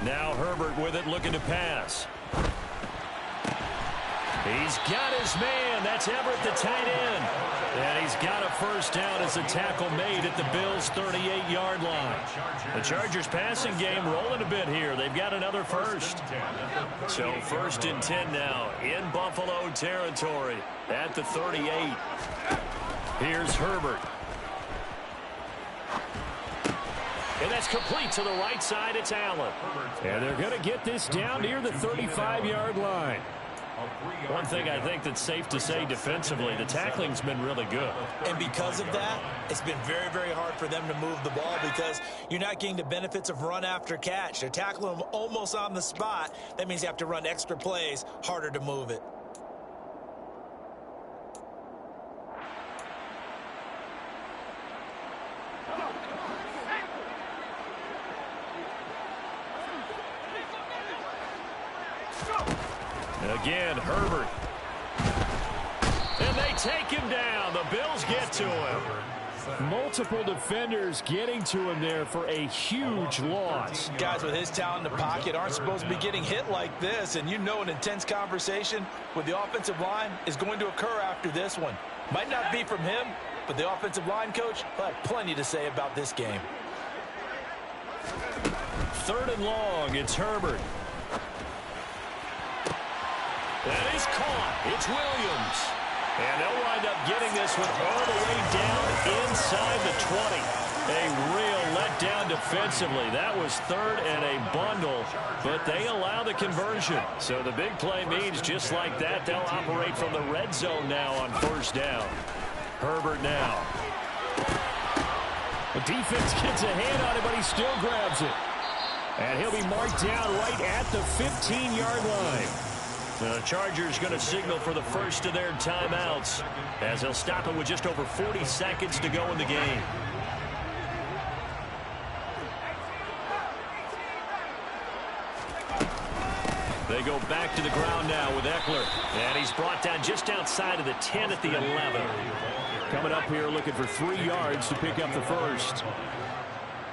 Now Herbert with it, looking to pass. He's got his man. That's Everett, the tight end. And he's got a first down as a tackle made at the Bills' 38-yard line. The Chargers passing game rolling a bit here. They've got another first. So 1st and 10 now in Buffalo territory at the 38. Here's Herbert. And that's complete to the right side. It's Allen. And they're going to get this down near the 35-yard line. One thing I think that's safe to say defensively, the tackling's been really good. And because of that, it's been very, very hard for them to move the ball because you're not getting the benefits of run after catch. They're tackling them almost on the spot. That means you have to run extra plays, harder to move it. Again, Herbert. And they take him down. The Bills get to him. Multiple defenders getting to him there for a huge loss. Guys with his talent in the pocket aren't supposed to be getting hit like this, and you know an intense conversation with the offensive line is going to occur after this one. Might not be from him, but the offensive line coach will have plenty to say about this game. 3rd and long, it's Herbert. And he's caught. It's Williams. And they'll wind up getting this one all the way down inside the 20. A real letdown defensively. That was 3rd and a bundle, but they allow the conversion. So the big play means just like that, they'll operate from the red zone now on 1st down. Herbert now. The defense gets a hand on it, but he still grabs it. And he'll be marked down right at the 15-yard line. The Chargers going to signal for the first of their timeouts as they'll stop it with just over 40 seconds to go in the game. They go back to the ground now with Eckler. And he's brought down just outside of the 10 at the 11. Coming up here looking for 3 yards to pick up the first.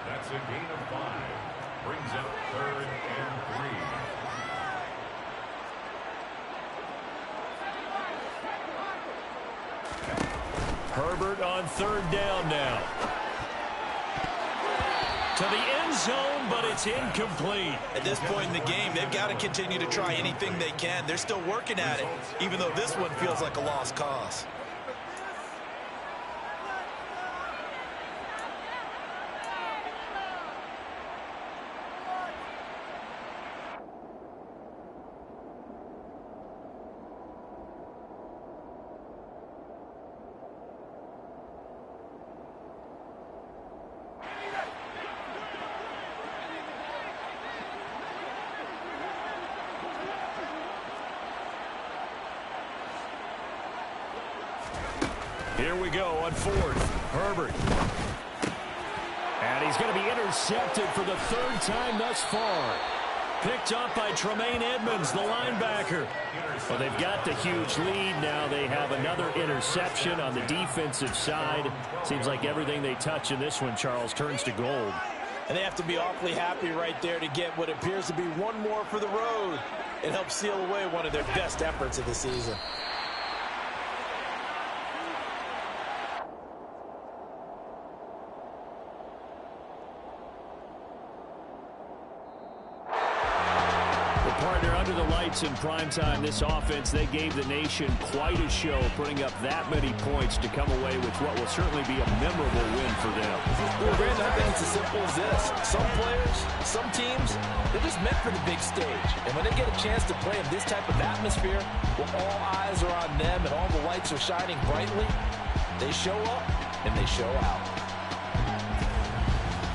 That's a gain of 5. Brings up 3rd and 3. Herbert on 3rd down now. To the end zone, but it's incomplete. At this point in the game, they've got to continue to try anything they can. They're still working at it, even though this one feels like a lost cause. Here we go on 4th. Herbert. And he's going to be intercepted for the 3rd time thus far. Picked up by Tremaine Edmonds, the linebacker. Well, they've got the huge lead. Now they have another interception on the defensive side. Seems like everything they touch in this one, Charles, turns to gold. And they have to be awfully happy right there to get what appears to be one more for the road. It helps seal away one of their best efforts of the season. In prime time, this offense, they gave the nation quite a show, putting up that many points to come away with what will certainly be a memorable win for them. Well, Brandon, I think it's as simple as this. Some players, some teams, they're just meant for the big stage. And when they get a chance to play in this type of atmosphere, where all eyes are on them and all the lights are shining brightly, they show up and they show out.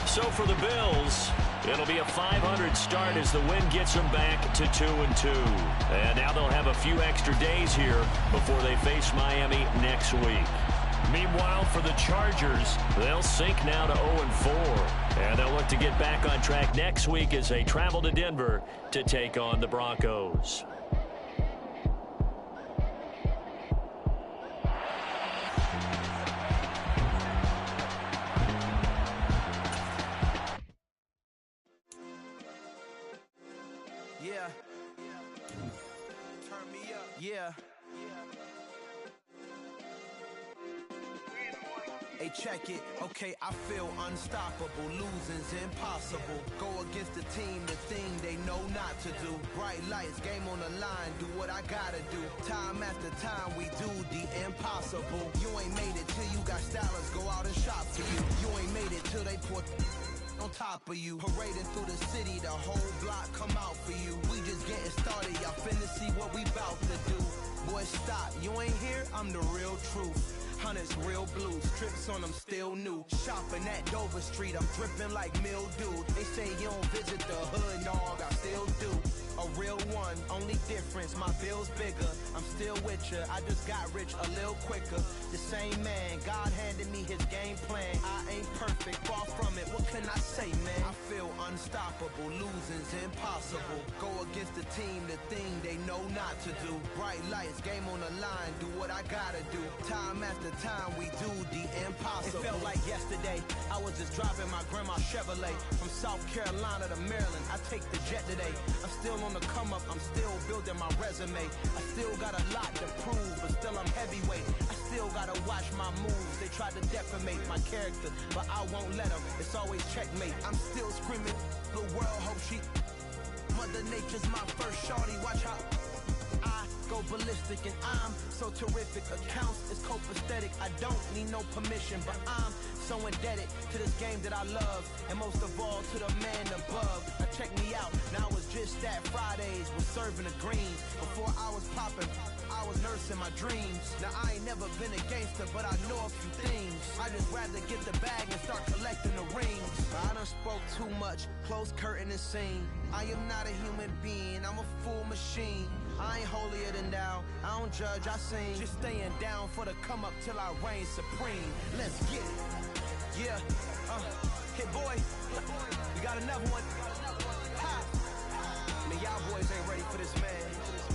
So for the Bills, it'll be a 500 start as the win gets them back to 2-2. And now they'll have a few extra days here before they face Miami next week. Meanwhile, for the Chargers, they'll sink now to 0-4. And they'll look to get back on track next week as they travel to Denver to take on the Broncos. Yeah. Hey, check it. Okay, I feel unstoppable. Losing's impossible. Go against the team, the thing they know not to do. Bright lights, game on the line. Do what I gotta do. Time after time, we do the impossible. You ain't made it till you got stylists go out and shop for you. You ain't made it till they put on top of you. Parading through the city, the whole block come out for you. We just getting started, y'all finna see what we bout to do. Boy, stop, you ain't here, I'm the real truth. Hunters, real blue, strips on them still new. Shopping at Dover Street, I'm dripping like mildew. They say you don't visit the hood, dog, I still do. A real one, only difference, my bill's bigger. I'm still with ya, I just got rich a little quicker. The same man, God handed me his game plan. I ain't perfect, far from it, what can I say, man? I feel unstoppable, losing's impossible. Go against the team, the thing they know not to do. Bright lights, game on the line, do what I gotta do. Time after time, we do the impossible. It felt like yesterday, I was just driving my grandma's Chevrolet. From South Carolina to Maryland, I take the jet today. I'm still on the come up, I'm still building my resume. I still got a lot to prove, but still I'm heavyweight. I still gotta watch my moves. They try to defamate my character, but I won't let them. It's always checkmate. I'm still screaming, the world hope she. Mother Nature's my first shorty, watch how I go ballistic and I'm so terrific. Accounts is copacetic, I don't need no permission, but I'm so indebted to this game that I love, and most of all to the man above. Now check me out, now it's just that Fridays was serving the greens. Before I was popping, I was nursing my dreams. Now I ain't never been a gangster, but I know a few things. I just rather get the bag and start collecting the rings. I done spoke too much, close curtain and scene. I am not a human being, I'm a full machine. I ain't holier than thou, I don't judge, I sing. Just staying down for the come up till I reign supreme. Let's get it. Yeah, hey boy, we got another one. Ha! Man, y'all boys ain't ready for this, man.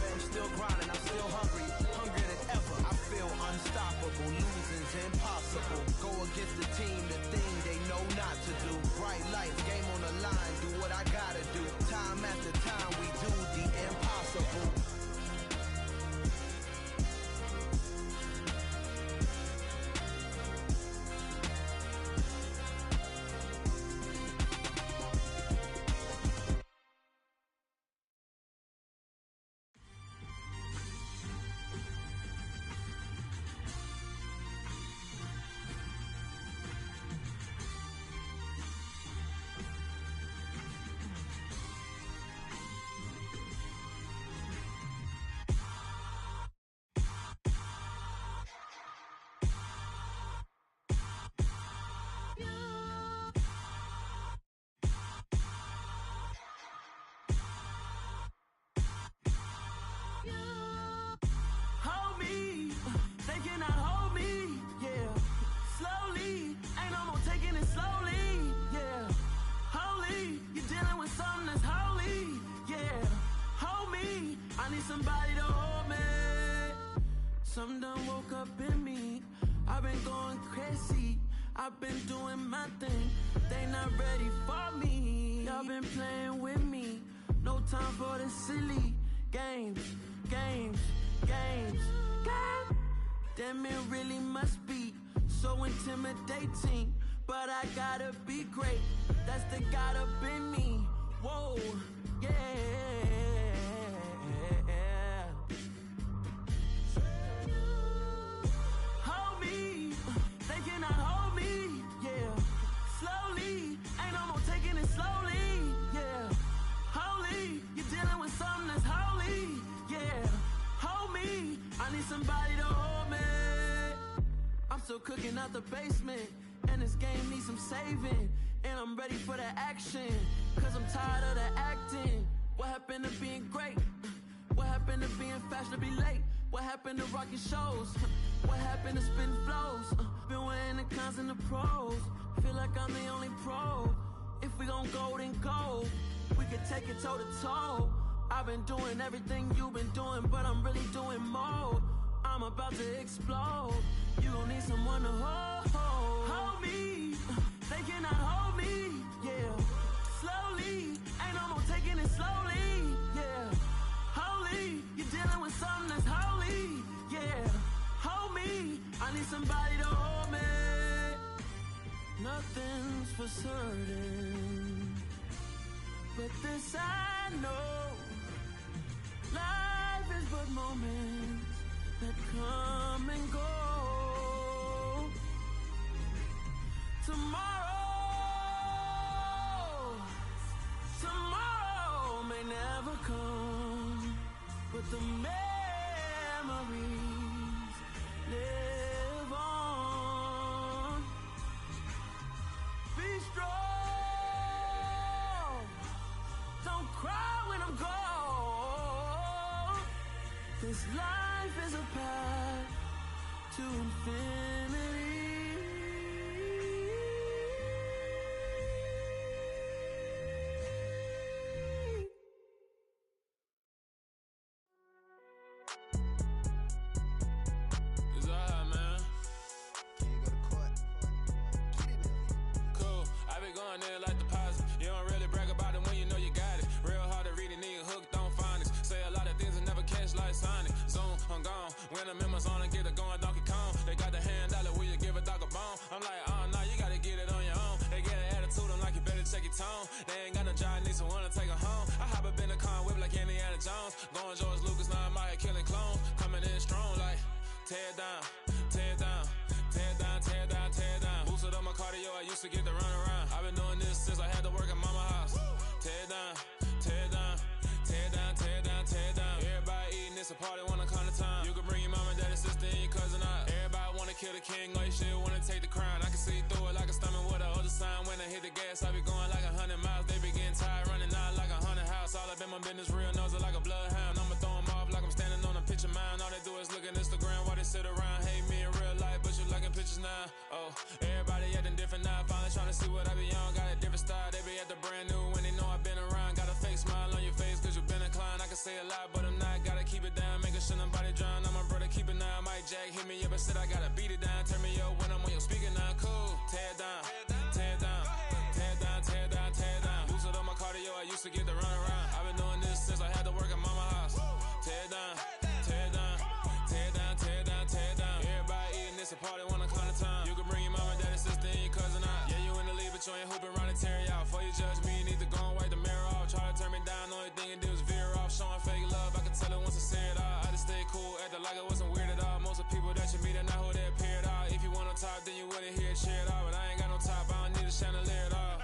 I'm still grinding, I'm still hungry, hungrier than ever. I feel unstoppable, losing's impossible. Go against the team, the thing they know not to do. Bright lights, game on the line, do what I gotta do. Time after time, we do the impossible. Something done woke up in me. I've been going crazy. I've been doing my thing. They not ready for me. Y'all been playing with me. No time for the silly games, games, games, games. Damn, it really must be so intimidating. But I gotta be great. That's the God up in me. Whoa, yeah. Somebody to hold me. I'm still cooking out the basement, and this game needs some saving. And I'm ready for the action, cause I'm tired of the acting. What happened to being great? What happened to being fashionably late? What happened to rocking shows? What happened to spitting flows? Been weighing the cons and the pros. Feel like I'm the only pro. If we gon' go, then go. We could take it toe to toe. I've been doing everything you've been doing, but I'm really doing more. I'm about to explode. You gon' need someone to hold me. They cannot hold me, yeah. Slowly, ain't no more taking it slowly, yeah. Holy, you're dealing with something that's holy, yeah. Hold me, I need somebody to hold me. Nothing's for certain, but this I know. Life is but moments that come and go. Tomorrow never come, but the memories live on. Be strong, don't cry when I'm gone, 'cause life is a path to infinity. When I'm in my zone and get it going Donkey Kong, they got the hand dollar, will you give a dog a bone? I'm like, oh no, you gotta get it on your own. They get an attitude, I'm like, you better check your tone. They ain't got no job, need someone to take her home. I hop up in the car and whip like Indiana Jones. Going George Lucas, now I'm out here killing clones. Coming in strong like, tear down, tear down, tear down, tear down, tear down. Boosted up my cardio, I used to get to run around. I've been doing this since I had to work at mama house. Tear down, tear down, tear down, tear down, tear down. Everybody eating, it's a party, wanna come to time. You can bring your mama, daddy, sister, and your cousin out. Everybody wanna kill the king, or you shit wanna take the crown. I can see through it like a stomach with a other sign. When I hit the gas, I be going like 100 miles. They be getting tired, running out like 100 house. All up in my business, real nose it like a bloodhound. I'ma throw them off like I'm standing on a picture mine. All they do is look at Instagram while they sit around. Hate me in real life, but you liking pictures now. Oh, everybody acting different now. Finally trying to see what I be on. Got a different style, they be at the brand new when they know I've been around. Got a fake smile on your face, cause you been inclined. I can say a lot, but I'm not. Gotta keep it down, making sure nobody drown. I'm my brother, keep it now. Mike Jack hit me up and said I gotta beat it down. Turn me up when I'm on your speaker now. Cool, tear down, tear down, tear down, tear down, tear down. Boosted up my cardio, I used to get to run around. I've been doing this since I had to work at mama house. Tear down, tear down, tear down, tear down, tear down. Everybody eating, it's a party, wanna come to time. You can bring your mama, daddy, sister, and your cousin out. Yeah, you in the lead, but you ain't hooping around and tear you out. Before you judge me, you need to go and wipe the mirror off. Try to turn me down, only thing you do is veer off. Showing fake love, I can tell it once I say it all. I just stay cool, acting like it wasn't weird at all. Most of the people that you meet are not who they appear at all. If you want on top, then you wouldn't hear it cheer at all. But I ain't got no top, I don't need a chandelier at all.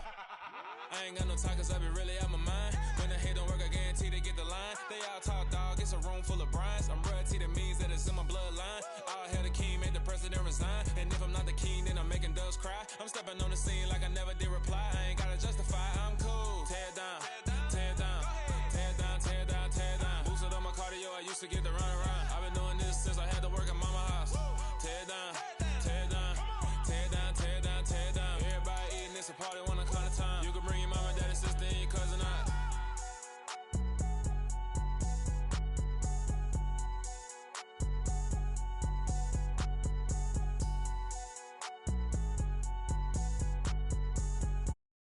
I ain't got no talk, cause I be really out my mind. When the hate don't work, I guarantee they get the line. They all talk, dog, it's a room full of brines. I'm royalty, that means that it's in my bloodline. All hail the king, made the president resign. And if I'm not the king, then I'm making doves cry. I'm stepping on the scene like I never did